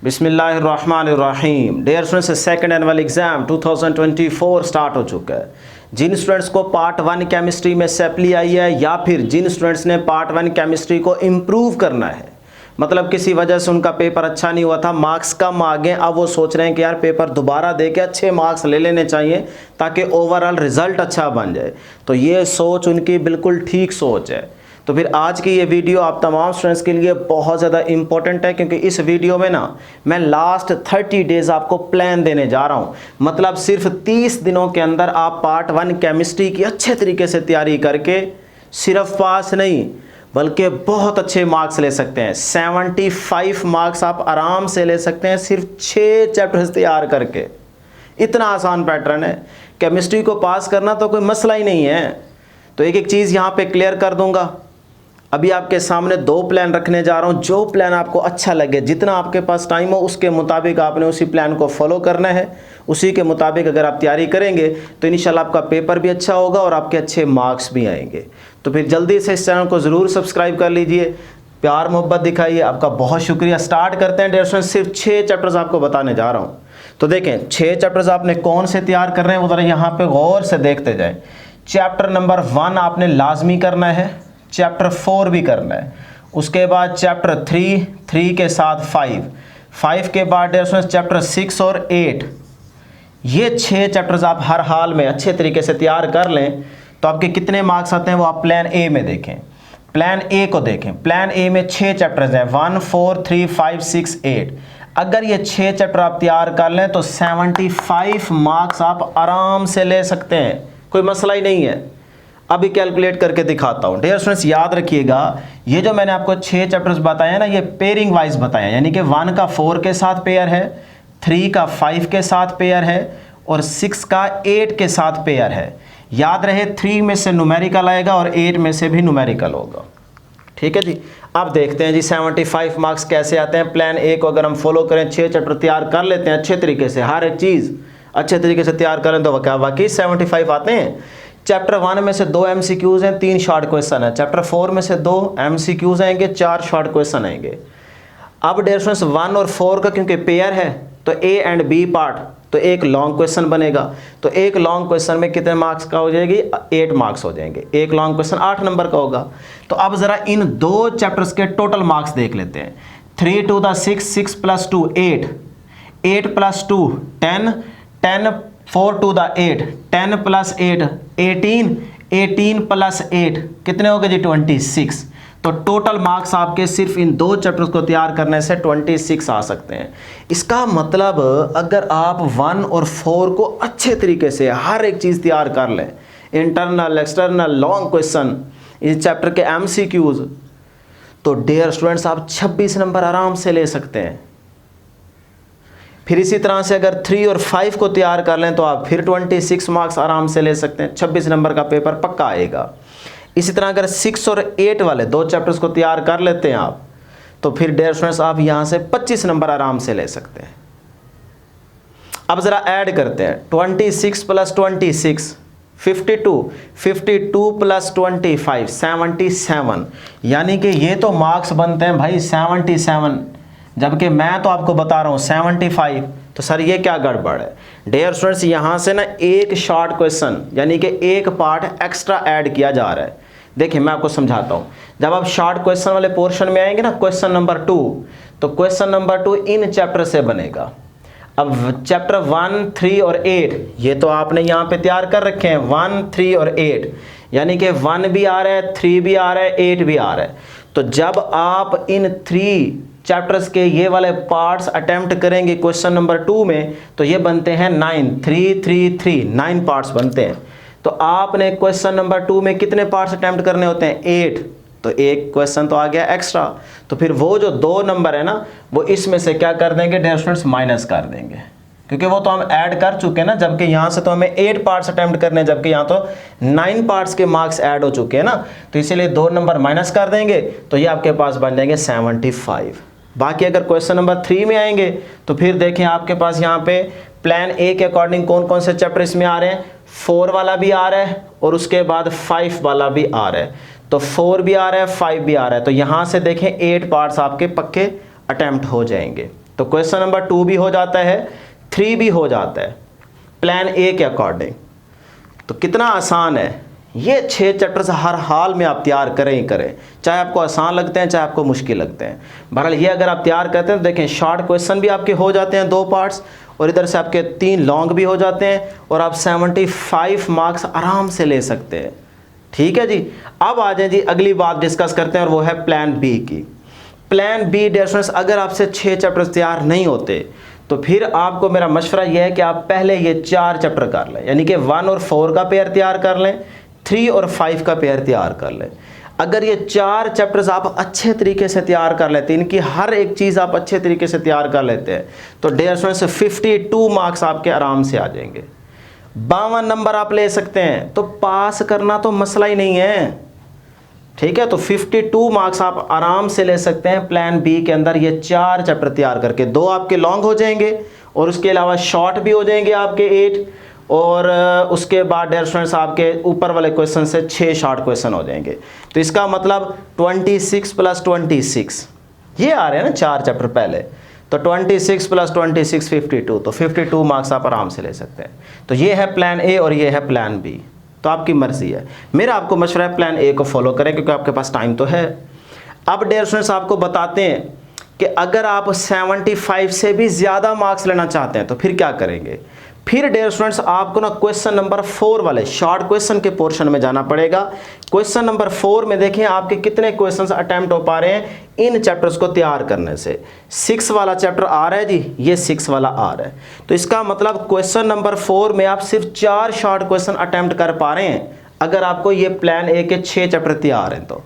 बिस्मिल्लाहिर्रहमानिर्रहीम। Dear students, second annual exam 2024 start हो चुका है। जिन स्टूडेंट्स को पार्ट 1 केमिस्ट्री में सैप्ली आई है या फिर जिन स्टूडेंट्स ने पार्ट 1 केमिस्ट्री को इम्प्रूव करना है, मतलब किसी वजह से उनका पेपर अच्छा नहीं हुआ था, मार्क्स कम आ गए, अब वो सोच रहे हैं कि यार पेपर दोबारा दे के अच्छे मार्क्स ले लेने चाहिए ताकि ओवरऑल रिज़ल्ट अच्छा बन जाए, तो ये सोच उनकी बिल्कुल ठीक सोच है। तो फिर आज की ये वीडियो आप तमाम स्टूडेंट्स के लिए बहुत ज़्यादा इंपॉर्टेंट है, क्योंकि इस वीडियो में ना मैं लास्ट 30 डेज़ आपको प्लान देने जा रहा हूँ। मतलब सिर्फ 30 दिनों के अंदर आप पार्ट 1 केमिस्ट्री की अच्छे तरीके से तैयारी करके सिर्फ पास नहीं बल्कि बहुत अच्छे मार्क्स ले सकते हैं। 75 मार्क्स आप आराम से ले सकते हैं सिर्फ 6 चैप्टर्स तैयार करके। इतना आसान पैटर्न है, केमिस्ट्री को पास करना तो कोई मसला ही नहीं है। तो एक एक चीज़ यहाँ पे क्लियर कर दूंगा। अभी आपके सामने 2 प्लान रखने जा रहा हूँ, जो प्लान आपको अच्छा लगे, जितना आपके पास टाइम हो उसके मुताबिक आपने उसी प्लान को फॉलो करना है। उसी के मुताबिक अगर आप तैयारी करेंगे तो इंशाल्लाह आपका पेपर भी अच्छा होगा और आपके अच्छे मार्क्स भी आएंगे। तो फिर जल्दी से इस चैनल को ज़रूर सब्सक्राइब कर लीजिए, प्यार मोहब्बत दिखाइए, आपका बहुत शुक्रिया। स्टार्ट करते हैं डियर स्टूडेंट्स। सिर्फ 6 चैप्टर्स आपको बताने जा रहा हूँ। तो देखें 6 चैप्टर्स आपने कौन से तैयार कर रहे हैं वो ज़रा यहाँ पर गौर से देखते जाएँ। चैप्टर नंबर 1 आपने लाजमी करना है, चैप्टर 4 भी करना है, उसके बाद चैप्टर 3 के साथ 5 के बाद चैप्टर 6 और 8। ये 6 चैप्टर्स आप हर हाल में अच्छे तरीके से तैयार कर लें तो आपके कितने मार्क्स आते हैं वो आप प्लान ए में देखें। प्लान ए को देखें। प्लान ए में 6 चैप्टर्स हैं, 1, 4, 3, 5, 6, 8। अगर ये 6 चैप्टर आप तैयार कर लें तो 75 मार्क्स आप आराम से ले सकते हैं, कोई मसला ही नहीं है। अभी कैलकुलेट करके दिखाता हूँ। डियर स्टूडेंट्स याद रखिएगा, ये जो मैंने आपको 6 चैप्टर्स बताए हैं ना, ये पेयरिंग वाइज बताए हैं, यानी कि 1 का 4 के साथ पेयर है, 3 का 5 के साथ पेयर है और 6 का 8 के साथ पेयर है। याद रहे 3 में से न्यूमेरिकल आएगा और 8 में से भी न्यूमेरिकल होगा। ठीक है जी। अब देखते हैं जी 75 मार्क्स कैसे आते हैं। प्लान ए को अगर हम फॉलो करें, 6 चैप्टर तैयार कर लेते हैं अच्छे तरीके से, हर एक चीज़ अच्छे तरीके से तैयार करें तो क्या वाकई 75 आते हैं। चैप्टर 1 में से 2 MCQs हैं, 3 शॉर्ट क्वेश्चन है। चैप्टर 4 में से 2 MCQs आएंगे, 4 शॉर्ट क्वेश्चन आएंगे। अब डियर स्टूडेंट्स 1 और 4 का क्योंकि पेयर है तो A एंड B पार्ट, तो एक लॉन्ग क्वेश्चन बनेगा। तो एक लॉन्ग क्वेश्चन में कितने मार्क्स का हो जाएगी? 8 मार्क्स हो जाएंगे। एक लॉन्ग क्वेश्चन 8 नंबर का होगा। तो अब ज़रा इन 2 चैप्टर्स के टोटल मार्क्स देख लेते हैं। 3 to the 6, 6 + 2 8, 8 + 2 10, 10 4 to the 8, 10 + 8 18, 18 + 8 कितने हो गए जी? 26। तो टोटल मार्क्स आपके सिर्फ इन 2 चैप्टर्स को तैयार करने से 26 आ सकते हैं। इसका मतलब अगर आप 1 और 4 को अच्छे तरीके से हर एक चीज़ तैयार कर लें, इंटरनल एक्सटर्नल लॉन्ग क्वेश्चन, इस चैप्टर के MCQs, तो डियर स्टूडेंट्स आप 26 नंबर आराम से ले सकते हैं। फिर इसी तरह से अगर 3 और 5 को तैयार कर लें तो आप फिर 26 मार्क्स आराम से ले सकते हैं। 26 नंबर का पेपर पक्का आएगा। इसी तरह अगर 6 और 8 वाले 2 चैप्टर्स को तैयार कर लेते हैं आप, तो फिर डियर स्टूडेंट्स आप यहाँ से 25 नंबर आराम से ले सकते हैं। अब ज़रा ऐड करते हैं, 26 + 26 52, 52 + 25 77, यानी कि ये तो मार्क्स बनते हैं भाई 77, जबकि मैं तो आपको बता रहा हूँ 75। तो सर ये क्या गड़बड़ है? डियर स्टूडेंट्स यहाँ से ना एक शॉर्ट क्वेश्चन यानी कि एक पार्ट एक्स्ट्रा ऐड किया जा रहा है। देखिए मैं आपको समझाता हूँ। जब आप शॉर्ट क्वेश्चन वाले पोर्शन में आएंगे ना, क्वेश्चन नंबर 2, तो क्वेश्चन नंबर 2 इन चैप्टर से बनेगा। अब चैप्टर 1, 3 और 8 ये तो आपने यहाँ पे तैयार कर रखे हैं, 1, 3 और 8, यानी कि 1 भी आ रहा है, 3 भी आ रहा है, 8 भी आ रहा है। तो जब आप इन 3 चैप्टर्स के ये वाले पार्ट्स अटेम्प्ट करेंगे क्वेश्चन नंबर 2 में, तो ये बनते हैं 9, 3, 3, 3, 9 पार्ट्स बनते हैं। तो आपने क्वेश्चन नंबर 2 में कितने पार्ट्स अटेम्प्ट करने होते हैं? 8। तो एक क्वेश्चन तो आ गया एक्स्ट्रा। तो फिर वो जो 2 नंबर है ना, वो इसमें से क्या कर देंगे डियर स्टूडेंट्स? माइनस कर देंगे, क्योंकि वो तो हम ऐड कर चुके हैं ना। जबकि यहाँ से तो हमें 8 पार्ट्स अटेम्प्ट करने हैं, जबकि यहाँ तो 9 पार्ट्स के मार्क्स ऐड हो चुके हैं ना, तो इसीलिए 2 नंबर माइनस कर देंगे, तो ये आपके पास बन जाएंगे 75। बाकी अगर क्वेश्चन नंबर 3 में आएंगे तो फिर देखें आपके पास यहाँ पे प्लान ए के अकॉर्डिंग कौन कौन से चैप्टर इसमें आ रहे हैं। 4 वाला भी आ रहा है और उसके बाद 5 वाला भी आ रहा है। तो 4 भी आ रहा है, 5 भी आ रहा है। तो यहाँ से देखें 8 पार्ट्स आपके पक्के अटेम्प्ट हो जाएंगे। तो क्वेश्चन नंबर 2 भी हो जाता है, 3 भी हो जाता है प्लान ए के अकॉर्डिंग। तो कितना आसान है, ये 6 चैप्टर्स हर हाल में आप तैयार करें ही करें, चाहे आपको आसान लगते हैं चाहे आपको मुश्किल लगते हैं। बहरहाल ये अगर आप तैयार करते हैं तो देखें शॉर्ट क्वेश्चन भी आपके हो जाते हैं 2 पार्ट्स, और इधर से आपके 3 लॉन्ग भी हो जाते हैं, और आप 75 मार्क्स आराम से ले सकते हैं। ठीक है जी। अब आ जाए जी अगली बात डिस्कस करते हैं, और वो है प्लान बी की। प्लान बी डियर स्टूडेंट्स, अगर आपसे 6 चैप्टर्स तैयार नहीं होते तो फिर आपको मेरा मशवरा यह है कि आप पहले ये 4 चैप्टर कर लें, यानी कि 1 और 4 का पेयर तैयार कर लें, 3 और 5 का पेयर तैयार कर लें। अगर ये 4 चैप्टर्स आप अच्छे तरीके से तैयार कर लेते हैं, इनकी हर एक चीज़ आप अच्छे तरीके से तैयार कर लेते हैं, तो डियर स्टूडेंट्स 52 मार्क्स आपके आराम से आ जाएंगे, 52 नंबर आप ले सकते हैं। तो पास करना तो मसला ही नहीं है। ठीक है, तो 52 मार्क्स आप आराम से ले सकते हैं प्लान बी के अंदर ये 4 चैप्टर तैयार करके। 2 आपके लॉन्ग हो जाएंगे और उसके अलावा शॉर्ट भी हो जाएंगे आपके 8, और उसके बाद डियर स्टूडेंट्स आपके ऊपर वाले क्वेश्चन से 6 शॉर्ट क्वेश्चन हो जाएंगे। तो इसका मतलब 26 + 26 ये आ रहे हैं ना 4 चैप्टर पहले, तो 26 + 26 52, तो 52 मार्क्स आप आराम से ले सकते हैं। तो ये है प्लान ए और ये है प्लान बी, तो आपकी मर्जी है। मेरा आपको मशवरा है प्लान ए को फॉलो करें क्योंकि आपके पास टाइम तो है। अब डियर स्टूडेंट्स आपको बताते हैं कि अगर आप 75 से भी ज़्यादा मार्क्स लेना चाहते हैं तो फिर क्या करेंगे। फिर डियर स्टूडेंट्स आपको ना क्वेश्चन नंबर 4 वाले शॉर्ट क्वेश्चन के पोर्शन में जाना पड़ेगा। क्वेश्चन नंबर 4 में देखें आपके कितने क्वेश्चंस अटेम्प्ट हो पा रहे हैं इन चैप्टर्स को तैयार करने से। 6 वाला चैप्टर आ रहा है जी, ये 6 वाला आ रहा है, तो इसका मतलब क्वेश्चन नंबर 4 में आप सिर्फ 4 शॉर्ट क्वेश्चन अटेम्प्ट कर पा रहे हैं अगर आपको ये प्लान ए के 6 चैप्टर तैयार हैं। तो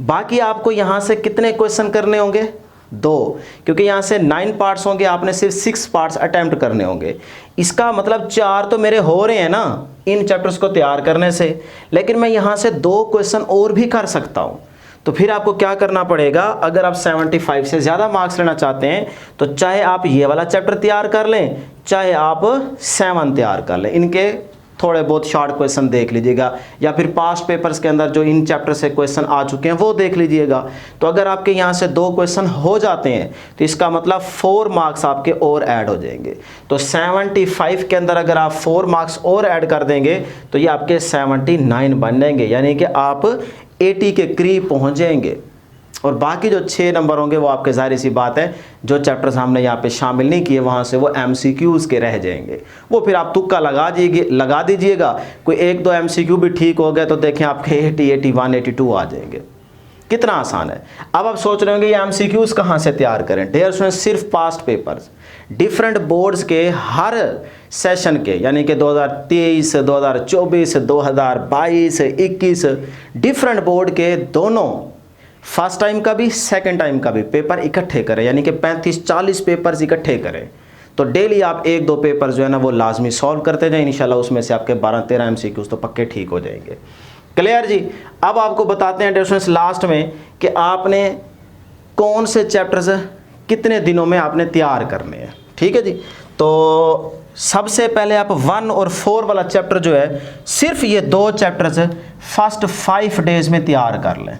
बाकी आपको यहाँ से कितने क्वेश्चन करने होंगे, 2, क्योंकि यहाँ से 9 पार्ट्स होंगे, आपने सिर्फ 6 पार्ट्स अटेम्प्ट करने होंगे। इसका मतलब 4 तो मेरे हो रहे हैं ना इन चैप्टर्स को तैयार करने से, लेकिन मैं यहाँ से 2 क्वेश्चन और भी कर सकता हूँ। तो फिर आपको क्या करना पड़ेगा, अगर आप 75 से ज़्यादा मार्क्स लेना चाहते हैं तो चाहे आप ये वाला चैप्टर तैयार कर लें, चाहे आप 7 तैयार कर लें, इनके थोड़े बहुत शॉर्ट क्वेश्चन देख लीजिएगा, या फिर पास्ट पेपर्स के अंदर जो इन चैप्टर से क्वेश्चन आ चुके हैं वो देख लीजिएगा। तो अगर आपके यहाँ से 2 क्वेश्चन हो जाते हैं तो इसका मतलब 4 मार्क्स आपके और ऐड हो जाएंगे। तो 75 के अंदर अगर आप 4 मार्क्स और ऐड कर देंगे तो ये आपके 79 बन जाएंगे, यानी कि आप 80 के करीब पहुँच जाएंगे। और बाकी जो 6 नंबर होंगे वो आपके ज़ाहिर सी बात है जो चैप्टर्स हमने यहाँ पे शामिल नहीं किए वहाँ से वो MCQs के रह जाएंगे, वो फिर आप तुक्का लगा दीजिएगा। कोई 1-2 MCQ भी ठीक हो गए तो देखें आपके 80, 81, 82 आ जाएंगे। कितना आसान है। अब आप सोच रहे होंगे ये MCQs कहाँ से तैयार करें। डियर स्टूडेंट्स सिर्फ पास्ट पेपर्स डिफरेंट बोर्ड्स के हर सेशन के, यानी कि 2023, 2024, 2022, 21 डिफरेंट बोर्ड के दोनों फर्स्ट टाइम का भी सेकंड टाइम का भी पेपर इकट्ठे करें, यानी कि 35-40 पेपर्स इकट्ठे करें। तो डेली आप 1-2 पेपर जो है ना वो लाजमी सॉल्व करते जाएं, इंशाल्लाह उसमें से आपके 12-13 MCQs तो पक्के ठीक हो जाएंगे। क्लियर जी। अब आपको बताते हैं डियर स्टूडेंट्स लास्ट में कि आपने कौन से चैप्टर्स कितने दिनों में आपने तैयार करने हैं। ठीक है जी। तो सबसे पहले आप 1 और 4 वाला चैप्टर जो है सिर्फ ये 2 चैप्टर्स फर्स्ट 5 डेज में तैयार कर लें।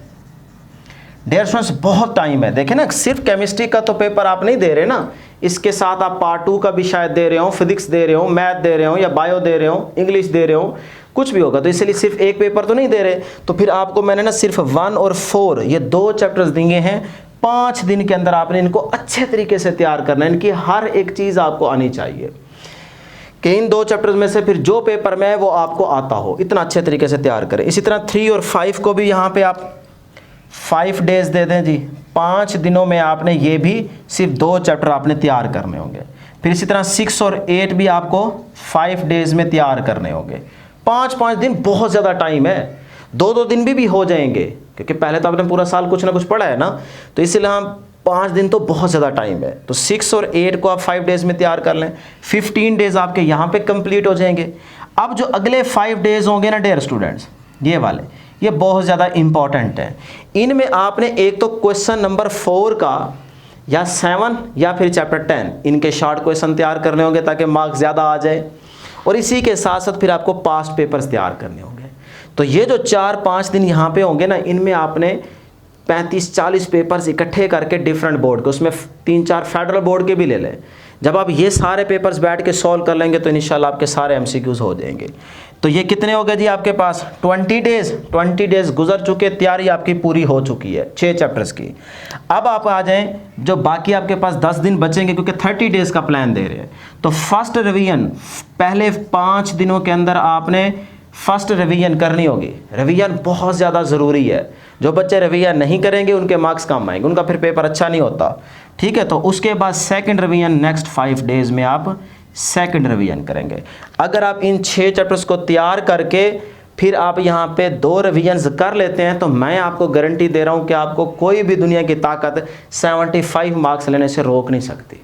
डियर स्टूडेंट्स बहुत टाइम है, देखें ना सिर्फ केमिस्ट्री का तो पेपर आप नहीं दे रहे ना, इसके साथ आप पार्ट 2 का भी शायद दे रहे हो, फिजिक्स दे रहे हो, मैथ दे रहे हो, या बायो दे रहे हो, इंग्लिश दे रहे हो, कुछ भी होगा। तो इसलिए सिर्फ एक पेपर तो नहीं दे रहे। तो फिर आपको मैंने ना सिर्फ 1 और 4 ये 2 चैप्टर्स दिए हैं। 5 दिन के अंदर आपने इनको अच्छे तरीके से तैयार करना है, इनकी हर एक चीज़ आपको आनी चाहिए कि इन 2 चैप्टर्स में से फिर जो पेपर में है वो आपको आता हो, इतना अच्छे तरीके से तैयार करें। इसी तरह 3 और 5 को भी यहाँ पे आप 5 डेज दे दें जी। 5 दिनों में आपने ये भी सिर्फ 2 चैप्टर आपने तैयार करने होंगे। फिर इसी तरह 6 और 8 भी आपको 5 डेज में तैयार करने होंगे। 5-5 दिन बहुत ज़्यादा टाइम है, 2-2 दिन भी हो जाएंगे क्योंकि पहले तो आपने पूरा साल कुछ ना कुछ पढ़ा है ना, तो इसीलिए हम 5 दिन तो बहुत ज़्यादा टाइम है। तो 6 और 8 को आप 5 डेज में तैयार कर लें, 15 डेज आपके यहाँ पे कंप्लीट हो जाएंगे। अब जो अगले 5 डेज होंगे ना डियर स्टूडेंट्स, ये वाले ये बहुत ज़्यादा इंपॉर्टेंट है। इनमें आपने एक तो क्वेश्चन नंबर 4 का या 7 या फिर चैप्टर 10 इनके शॉर्ट क्वेश्चन तैयार करने होंगे ताकि मार्क्स ज़्यादा आ जाए, और इसी के साथ साथ फिर आपको पास्ट पेपर्स तैयार करने होंगे। तो ये जो 4-5 दिन यहाँ पे होंगे ना, इनमें आपने 35-40 पेपर्स इकट्ठे करके डिफरेंट बोर्ड के, उसमें 3-4 फेडरल बोर्ड के भी ले लें। जब आप ये सारे पेपर्स बैठ के सॉल्व कर लेंगे तो इंशाल्लाह आपके सारे एमसीक्यूज हो जाएंगे। तो ये कितने हो गए जी आपके पास 20 डेज गुजर चुके, तैयारी आपकी पूरी हो चुकी है 6 चैप्टर्स की। अब आप आ जाएं, जो बाकी आपके पास 10 दिन बचेंगे क्योंकि 30 डेज का प्लान दे रहे हैं। तो फर्स्ट रिवीजन पहले 5 दिनों के अंदर आपने फर्स्ट रिवीजन करनी होगी। रिवीजन बहुत ज़्यादा ज़रूरी है। जो बच्चे रिवीजन नहीं करेंगे उनके मार्क्स कम आएंगे, उनका फिर पेपर अच्छा नहीं होता। ठीक है, तो उसके बाद सेकंड रिवीजन नेक्स्ट 5 डेज में आप सेकंड रिवीजन करेंगे। अगर आप इन 6 चैप्टर्स को तैयार करके फिर आप यहाँ पे 2 रिवीजन्स कर लेते हैं तो मैं आपको गारंटी दे रहा हूँ कि आपको कोई भी दुनिया की ताकत 75 मार्क्स लेने से रोक नहीं सकती।